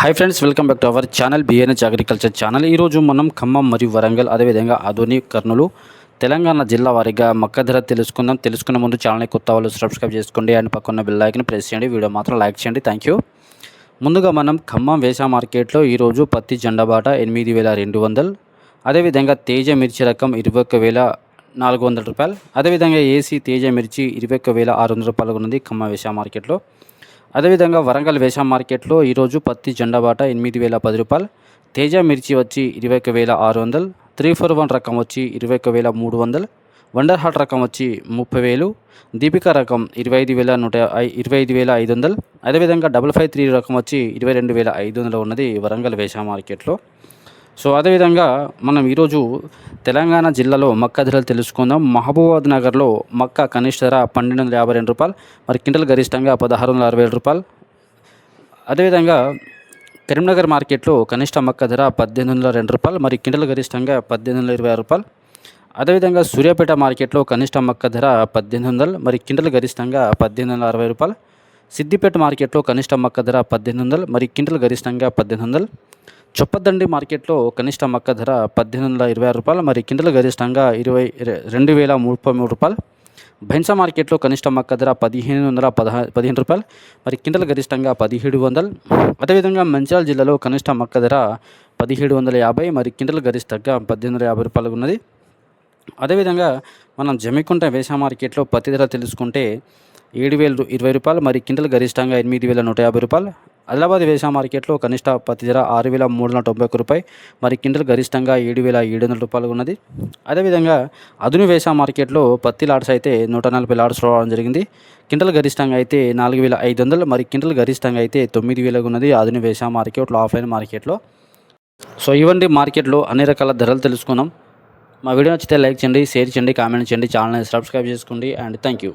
Hi friends, welcome back to our channel BNH agriculture channel. ఈరోజు మనం ఖమ్మం మరియు వరంగల్ అదేవిధంగా ఆదోని, కర్నూలు, తెలంగాణ జిల్లా వారీగా మక్క ధర తెలుసుకుందాం. తెలుసుకునే ముందు ఛానల్ని కొత్త వాళ్ళు సబ్స్క్రైబ్ చేసుకోండి అండ్ పక్కన బెల్ ఐకాన్ ప్రెస్ చేయండి. వీడియో మాత్రం లైక్ చేయండి. Thank you. ముందుగా మనం ఖమ్మం వేసా మార్కెట్లో ఈరోజు పత్తి జెండాబాట 8200, అదేవిధంగా తేజ మిర్చి రకం 21400 రూపాయలు, అదేవిధంగా ఏసీ తేజ మిర్చి 21600 రూపాయలు ఉన్నది ఖమ్మం వేసా మార్కెట్లో. అదేవిధంగా వరంగల్ వేసా మార్కెట్లో ఈరోజు పత్తి జెండాబాట 8010 రూపాయలు, తేజ మిర్చి వచ్చి 21600, 341 రకం వచ్చి 21300, వండర్ హార్ట్ రకం వచ్చి 30000, దీపికా రకం 25500, అదేవిధంగా 553 రకం వచ్చి 22500 ఉన్నది వరంగల్ వేసా మార్కెట్లో. సో అదేవిధంగా మనం ఈరోజు తెలంగాణ జిల్లాలో మక్క ధరలు తెలుసుకుందాం. మహబూబాద్ నగర్లో మక్క కనిష్ట ధర 1252 రూపాయలు, మరి క్వింటల్ గరిష్టంగా 1667 రూపాయలు. అదేవిధంగా కరీంనగర్ మార్కెట్లో కనిష్ట మక్క ధర 1802 రూపాయలు, మరి క్వింటల్ గరిష్టంగా 1826 రూపాయలు. అదేవిధంగా సూర్యాపేట మార్కెట్లో కనిష్ట మక్క ధర 1800, మరి క్వింటల్ గరిష్టంగా 1860 రూపాయలు. సిద్దిపేట మార్కెట్లో కనిష్ట మక్క ధర 1800, మరి క్వింటల్ గరిష్టంగా 1800. చొప్పదండి మార్కెట్లో కనిష్ట మక్క ధర 1826 రూపాయలు, మరి క్వింటల్ గరిష్టంగా 2033 రూపాయలు. బైన్సా మార్కెట్లో కనిష్ట మక్క ధర 1515 రూపాయలు, మరి క్వింటల్ గరిష్టంగా 1700. అదేవిధంగా మంచిర్యాల జిల్లాలో కనిష్ట మక్క ధర 1750, మరి క్వింటల్ గరిష్టంగా 1850 రూపాయలు ఉన్నది. అదేవిధంగా మనం జమ్మికుంట వేసా మార్కెట్లో పత్తి ధర తెలుసుకుంటే 7020 రూపాయలు, మరి క్వింటల్ గరిష్టంగా 8150 రూపాయలు. ఆదిలాబాద్ వేసా మార్కెట్లో కనిష్ట పత్తి ధర 6391 రూపాయలు, మరి క్వింటల్ గరిష్టంగా 7700 రూపాయలు ఉన్నది. అదేవిధంగా ఆదోని వేసా మార్కెట్లో పత్తి లాట్స్ అయితే 140 లాట్స్ రావడం జరిగింది. క్వింటల్ గరిష్టంగా అయితే 4500, మరి క్వింటల్ గరిష్టంగా అయితే 9000 ఉన్నది ఆదోని వేసా మార్కెట్లో, ఆఫ్లైన్ మార్కెట్లో. సో ఇవన్నీ మార్కెట్లో అన్ని రకాల ధరలు తెలుసుకున్నాం. మా వీడియో నచ్చితే లైక్ చేయండి, షేర్ చేయండి, కామెంట్ చేయండి, ఛానల్ని సబ్స్క్రైబ్ చేసుకోండి అండ్ థ్యాంక్ యూ.